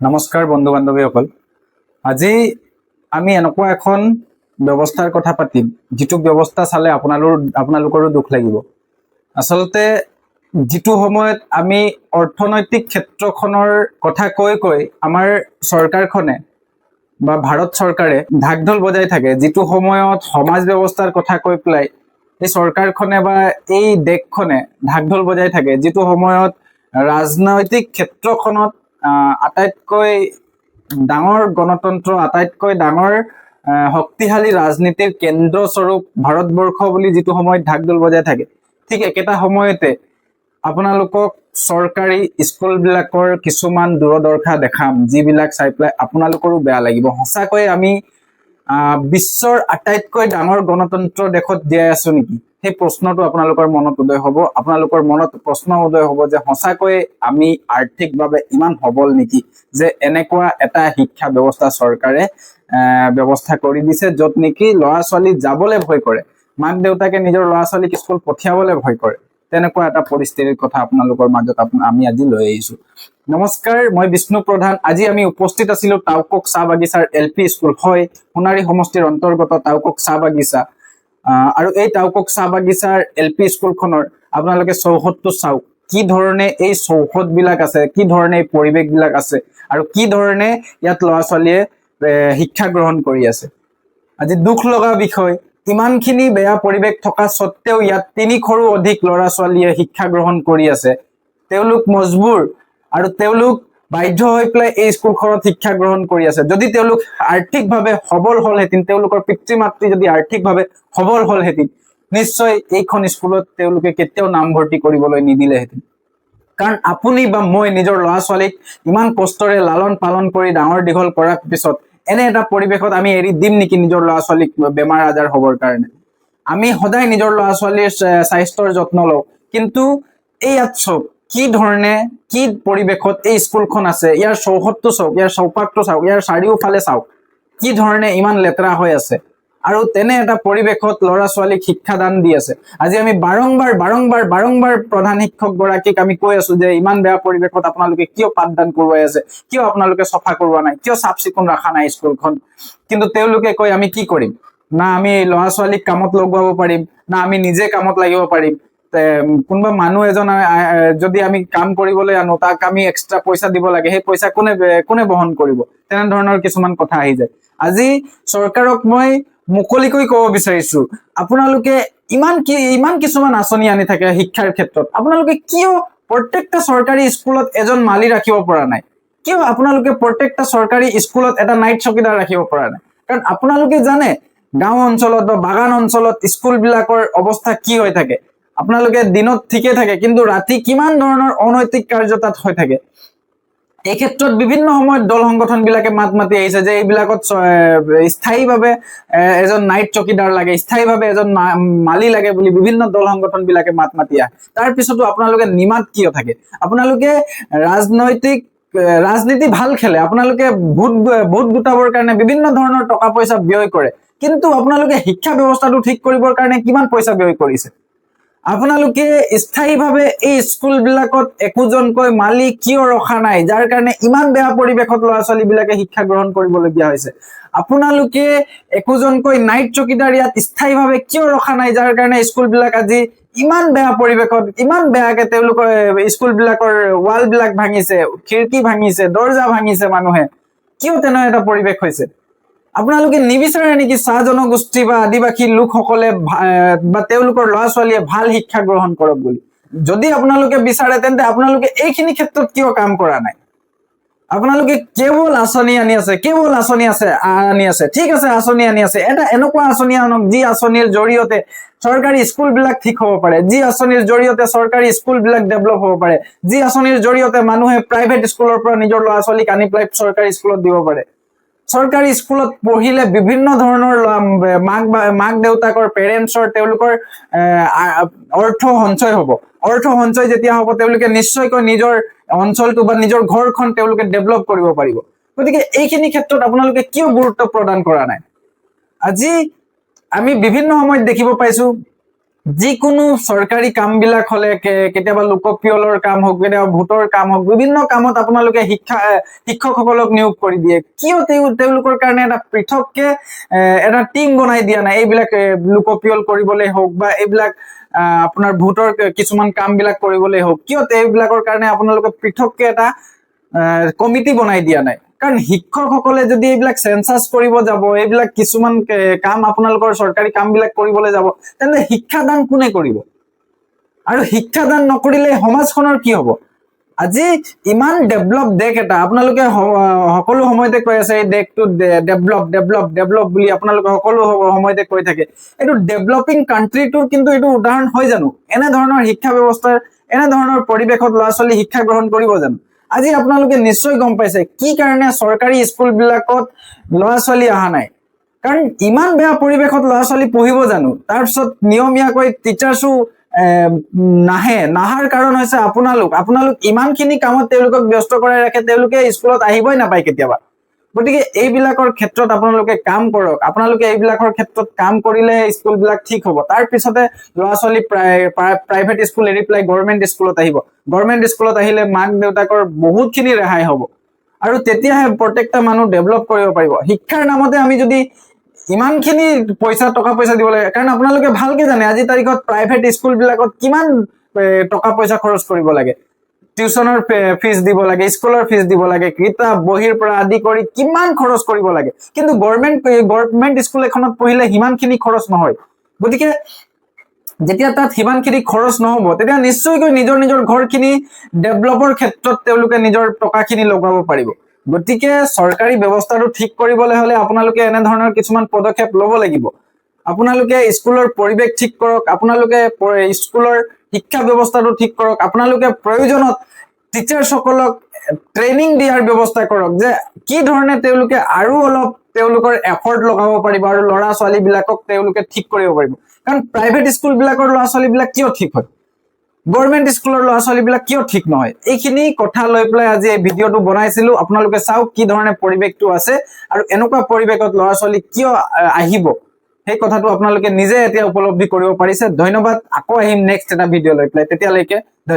নমস্কাৰ বন্ধু বান্ধৱীসকল। আজি আমি এনেকুৱা এখন ব্যৱস্থাৰ কথা পাতিম যিটো ব্যৱস্থা চালে আপোনালোকৰো দুখ লাগিব। আচলতে যিটো সময়ত আমি অৰ্থনৈতিক ক্ষেত্ৰখনৰ কথা কৈ কৈ আমাৰ চৰকাৰখনে বা ভাৰত চৰকাৰে ঢাক ঢোল বজাই থাকে, যিটো সময়ত সমাজ ব্যৱস্থাৰ কথা কৈ পেলাই এই চৰকাৰখনে বা এই দেশখনে ঢাক ঢোল বজাই থাকে, যিটো সময়ত ৰাজনৈতিক ক্ষেত্ৰখনত আটাইতকৈ ডাঙৰ গণতন্ত্ৰ, আটাইতকৈ ডাঙৰ শক্তিশালী ৰাজনীতিৰ কেন্দ্ৰস্বৰূপ ভাৰতবৰ্ষ বুলি যিটো সময়ত ঢাক ঢোল বজাই থাকে, ঠিক একেটা সময়তে আপোনালোকক চৰকাৰী স্কুলবিলাকৰ কিছুমান দূৰদৰ্শা দেখাম, যিবিলাক চাই পেলাই আপোনালোকৰো বেয়া লাগিব। সঁচাকৈ আমি বিশ্বৰ আটাইতকৈ ডাঙৰ গণতন্ত্ৰ দেশত জীয়াই আছো নেকি? সেই প্ৰশ্নটো আপোনালোকৰ মনত উদয় হ'ব। আপোনালোকৰ মনত প্ৰশ্ন উদয় হ'ব যে সঁচাকৈ আমি আৰ্থিকভাৱে ইমান সবল নেকি যে এনেকুৱা এটা শিক্ষা ব্যৱস্থা চৰকাৰে ব্যৱস্থা কৰি দিছে য'ত নেকি ল'ৰা ছোৱালী যাবলৈ ভয় কৰে, মাক দেউতাকে নিজৰ ল'ৰা ছোৱালীক স্কুল পঠিয়াবলৈ ভয় কৰে। তেনেকুৱা এটা পৰিস্থিতিৰ কথা আপোনালোকৰ মাজত আমি আজি লৈ আহিছো। নমস্কাৰ, মই বিষ্ণু প্ৰধান। আজি আমি উপস্থিত আছিলো টাউকক চাহ বাগিচাৰ LP স্কুল, হয় সোণাৰী সমষ্টিৰ অন্তৰ্গত টাউকক চাহ বাগিচা। আৰু এই টাউকক চাহ বাগিচাৰ LP স্কুলখনৰ আপোনালোকে চৌহদটো চাওক, কি ধৰণে এই চৌহদ বিলাক আছে, কি ধৰণে এই পৰিৱেশ বিলাক আছে, আৰু কি ধৰণে ইয়াত ল'ৰা ছোৱালীয়ে শিক্ষা গ্ৰহণ কৰি আছে। আজি দুখ লগা বিষয়, ইমানখিনি বেয়া পৰিৱেশ থকা স্বত্তেও ইয়াত ৩০০ৰো অধিক ল'ৰা ছোৱালীয়ে শিক্ষা গ্ৰহণ কৰি আছে। তেওঁলোক মজবুৰ আৰু তেওঁলোক বাধ্য হৈ পেলাই এই স্কুলখনত শিক্ষা গ্ৰহণ কৰি আছে। যদি তেওঁলোক আৰ্থিকভাৱে সবল হলহেঁতেন, তেওঁলোকৰ পিতৃ মাতৃ যদি আৰ্থিকভাৱে সবল হলহেঁতেন, নিশ্চয় এইখন স্কুলত তেওঁলোকে কেতিয়াও নামভৰ্তি কৰিবলৈ নিদিলেহেঁতেন। কাৰণ আপুনি বা মই নিজৰ ল'ৰা ছোৱালীক ইমান কষ্টৰে লালন পালন কৰি ডাঙৰ দীঘল কৰাৰ পিছত এনে এটা পৰিৱেশত আমি এৰি দিম নেকি নিজৰ ল'ৰা ছোৱালীক বেমাৰ আজাৰ হবৰ কাৰণে? আমি সদায় নিজৰ ল'ৰা ছোৱালীৰ স্বাস্থ্যৰ যত্ন লওঁ, কিন্তু এই ইয়াত চাওক কি ধৰণে, কি পৰিৱেশত এই স্কুলখন আছে। ইয়াৰ চৌহদটো চাওক, ইয়াৰ চৌপাশটো চাওক, ইয়াৰ চাৰিওফালে চাওক, কি ধৰণে ইমান লেতেৰা হৈ আছে। আৰু তেনে এটা পৰিৱেশত ল'ৰা ছোৱালীক শিক্ষাদান দি আছে। আজি আমি বাৰংবাৰ প্ৰধান শিক্ষক গৰাকীক আমি কৈ আছো যে ইমান বেয়া পৰিৱেশত আপোনালোকে কিয় পাঠদান কৰোৱাই আছে, কিয় আপোনালোকে চফা কৰোৱা নাই, কিয় চাফ চিকুণ ৰখা নাই স্কুলখন। কিন্তু তেওঁলোকে কয় আমি কি কৰিম, না আমি ল'ৰা ছোৱালীক কামত লগোৱাব পাৰিম, না আমি নিজে কামত লাগিব পাৰিম। কোনোবা মানুহ এজন যদি আমি কাম কৰিবলৈ আনো, তাক আমি এক্সট্ৰা পইচা দিব লাগে, সেই পইচা কোনে বহন কৰিব? তেনেধৰণৰ কিছুমান কথা আহি যায়। আজি চৰকাৰক মই মুকলিকৈ ক'ব বিচাৰিছো, আপোনালোকে ইমান কিছুমান আঁচনি আনি থাকে শিক্ষাৰ ক্ষেত্ৰত, আপোনালোকে কিয় প্ৰত্যেকটা চৰকাৰী স্কুলত এজন মালি ৰাখিব পৰা নাই? কিয় আপোনালোকে প্ৰত্যেকটা চৰকাৰী স্কুলত এটা নাইট চকীদাৰ ৰাখিব পৰা নাই? কাৰণ আপোনালোকে জানে গাঁও অঞ্চলত বা বাগান অঞ্চলত স্কুল বিলাকৰ অৱস্থা কি হৈ থাকে। আপোনালোকে দিনত ঠিকে থাকে, কিন্তু ৰাতি কিমান ধৰণৰ অনৈতিক কাৰ্য তাত হৈ থাকে। এই ক্ষেত্ৰত বিভিন্ন সময়ত দল সংগঠন বিলাকে মাত মাতি আহিছে যে এইবিলাকত স্থায়ীভাৱে এজন নাইট চকীদাৰ লাগে, স্থায়ীভাৱে এজন মালি লাগে বুলি বিভিন্ন দল সংগঠন বিলাকে মাত মাতি আহে। তাৰ পিছতো আপোনালোকে নিমাত কিয় থাকে? আপোনালোকে ৰাজনীতি ভাল খেলে, আপোনালোকে ভোট গোটাবৰ কাৰণে বিভিন্ন ধৰণৰ টকা পইচা ব্যয় কৰে, কিন্তু আপোনালোকে শিক্ষা ব্যৱস্থাটো ঠিক কৰিবৰ কাৰণে কিমান পইচা ব্যয় কৰিছে? আপোনালোকে স্থায়ীভাৱে এই স্কুল বিলাকত একোজনকৈ মালি কিয় ৰখা নাই, যাৰ কাৰণে ইমান বেয়া পৰিৱেশত ল'ৰা ছোৱালী বিলাকে শিক্ষা গ্ৰহণ কৰিবলগীয়া হৈছে? আপোনালোকে একোজনকৈ নাইট চকীদাৰ ইয়াত স্থায়ীভাৱে কিয় ৰখা নাই, যাৰ কাৰণে স্কুল বিলাক আজি ইমান বেয়া পৰিৱেশত, ইমান বেয়াকে তেওঁলোকৰ স্কুল বিলাকৰ ৱাল বিলাক ভাঙিছে, খিৰিকী ভাঙিছে, দৰ্জা ভাঙিছে মানুহে? কিয় তেনে এটা পৰিৱেশ হৈছে? আপোনালোকে নিবিচাৰে নেকি চাহ জনগোষ্ঠী বা আদিবাসী লোকসকলে বা তেওঁলোকৰ ল'ৰা ছোৱালীয়ে ভাল শিক্ষা গ্ৰহণ কৰক বুলি? যদি আপোনালোকে বিচাৰে তেন্তে আপোনালোকে এইখিনি ক্ষেত্ৰত কিয় কাম কৰা নাই? আপোনালোকে কেৱল আঁচনি আনি আছে, ঠিক আছে আঁচনি আনি আছে। এটা এনেকুৱা আঁচনি আনক যি আঁচনিৰ জৰিয়তে চৰকাৰী স্কুল বিলাক ঠিক হ'ব পাৰে, যি আঁচনিৰ জৰিয়তে চৰকাৰী স্কুল বিলাক ডেভেলপ হ'ব পাৰে, যি আঁচনিৰ জৰিয়তে মানুহে প্ৰাইভেট স্কুলৰ পৰা নিজৰ ল'ৰা ছোৱালীক আনি পেলাই চৰকাৰী স্কুলত দিব পাৰে। চৰকাৰী স্কুলত পঢ়িলে বিভিন্ন ধৰণৰ মাক দেউতাকৰ পেৰেণ্টছৰ তেওঁলোকৰ অৰ্থ সঞ্চয় হ'ব। অৰ্থ সঞ্চয় যেতিয়া হ'ব, তেওঁলোকে নিশ্চয়কৈ নিজৰ অঞ্চলটো বা নিজৰ ঘৰখন তেওঁলোকে ডেভেলপ কৰিব পাৰিব। গতিকে এইখিনি ক্ষেত্ৰত আপোনালোকে কিয় গুৰুত্ব প্ৰদান কৰা নাই? আজি আমি বিভিন্ন সময়ত দেখিব পাইছো যিকোনো চৰকাৰী কাম বিলাক হলে কেতিয়াবা লোকপিয়লৰ কাম হওক, কেতিয়াবা ভোটৰ কাম হওক, বিভিন্ন কামত আপোনালোকে শিক্ষকসকলক নিয়োগ কৰি দিয়ে। কিয় তেওঁলোকৰ কাৰণে এটা পৃথককে এটা টিম বনাই দিয়া নাই? এইবিলাক লোকপিয়ল কৰিবলৈ হওক বা এইবিলাক আপোনাৰ ভোটৰ কিছুমান কাম বিলাক কৰিবলৈ হওক, কিয় এইবিলাকৰ কাৰণে আপোনালোকে পৃথককে এটা কমিটি বনাই দিয়া নাই? কাৰণ শিক্ষকসকলে যদি এইবিলাক চেঞ্চাছ কৰিব যাব, এইবিলাক কিছুমান কাম আপোনালোকৰ চৰকাৰী কাম বিলাক কৰিবলৈ যাব, তেন্তে শিক্ষাদান কোনে কৰিব? আৰু শিক্ষাদান নকৰিলে সমাজখনৰ কি হ'ব? আজি ইমান ডেভেলপ দেশ এটা, আপোনালোকে সকলো সময়তে কৈ আছে এই দেশটো ডেভেলপ বুলি আপোনালোকে সকলো সময়তে কৈ থাকে। এইটো ডেভেলপিং কাণ্ট্ৰিটোৰ কিন্তু এইটো উদাহৰণ হয় জানো? এনেধৰণৰ শিক্ষা ব্যৱস্থাৰ, এনেধৰণৰ পৰিৱেশত ল'ৰা ছোৱালী শিক্ষা গ্ৰহণ কৰিব জানো? আজি আপোনালোকে নিশ্চয় গম পাইছে কি কাৰণে চৰকাৰী স্কুল বিলাকত ল'ৰা ছোৱালী অহা নাই। কাৰণ ইমান বেয়া পৰিৱেশত ল'ৰা ছোৱালী পঢ়িব জানো? তাৰপিছত নিয়মীয়াকৈ টিচাৰ্ছো নাহাৰ কাৰণ হৈছে আপোনালোক ইমানখিনি কামত তেওঁলোকক ব্যস্ত কৰাই ৰাখে, তেওঁলোকে স্কুলত আহিবই নাপায় কেতিয়াবা। গতিকে এইবিলাকৰ ক্ষেত্ৰত আপোনালোকে কাম কৰক। আপোনালোকে এইবিলাকৰ ক্ষেত্ৰত কাম কৰিলে স্কুল বিলাক ঠিক হ'ব। তাৰ পিছতে ল'ৰা ছোৱালী প্ৰাইভেট স্কুল এৰি পেলাই গভৰ্ণমেণ্ট স্কুলত আহিব। গভৰ্ণমেণ্ট স্কুলত আহিলে মাক দেউতাকৰ বহুতখিনি ৰেহাই হ'ব, আৰু তেতিয়াহে প্ৰত্যেকটা মানুহ ডেভেলপ কৰিব পাৰিব। শিক্ষাৰ নামতে আমি যদি ইমানখিনি টকা পইচা দিব লাগে, কাৰণ আপোনালোকে ভালকে জানে আজি তাৰিখত প্ৰাইভেট স্কুল বিলাকত কিমান টকা পইচা খৰচ কৰিব লাগে। টিউচনৰ ফিজ দিব লাগে, স্কুলৰ ফিজ দিব লাগে, কিতাপ বহিৰ পৰা আদি কৰি কিমান খৰচ কৰিব লাগে। কিন্তু গভৰ্ণমেণ্ট স্কুল এখনত পঢ়িলে সিমানখিনি খৰচ নহয়। গতিকে যেতিয়া তাত সিমানখিনি খৰচ নহব, তেতিয়া নিশ্চয়কৈ নিজৰ ঘৰখিনি ডেভেলপৰ ক্ষেত্ৰত তেওঁলোকে নিজৰ টকাখিনি লগাব পাৰিব। গতিকে চৰকাৰী ব্যৱস্থাটো ঠিক কৰিবলৈ হলে আপোনালোকে এনেধৰণৰ কিছুমান পদক্ষেপ ল'ব লাগিব। আপোনালোকে স্কুলৰ পৰিৱেশ ঠিক কৰক, আপোনালোকে স্কুলৰ শিক্ষা ব্যৱস্থাটো ঠিক কৰক, আপোনালোকে প্ৰয়োজনত টিচাৰ্ছসকলক ট্ৰেইনিং দিয়াৰ ব্যৱস্থা কৰক, যে কি ধৰণে তেওঁলোকে আৰু অলপ তেওঁলোকৰ এফৰ্ট লগাব পাৰিব আৰু ল'ৰা ছোৱালী বিলাকক তেওঁলোকে ঠিক কৰিব পাৰিব। কাৰণ প্ৰাইভেট স্কুল বিলাকৰ ল'ৰা ছোৱালী বিলাক কিয় ঠিক হয়, গভৰ্ণমেণ্ট স্কুলৰ ল'ৰা ছোৱালী বিলাক কিয় ঠিক নহয়? এইখিনি কথা লৈ পেলাই আজি এই ভিডিঅ'টো বনাইছিলো। আপোনালোকে চাওক কি ধৰণে পৰিৱেশটো আছে আৰু এনেকুৱা পৰিৱেশত ল'ৰা ছোৱালী কিয় আহিব, সেই কথাটো আপোনালোকে নিজে এতিয়া উপলব্ধি কৰিব পাৰিছে। ধন্যবাদ। আকৌ আহিম নেক্সট এটা ভিডিঅ' লৈ পেলাই। তেতিয়ালৈকে ধন্যবাদ।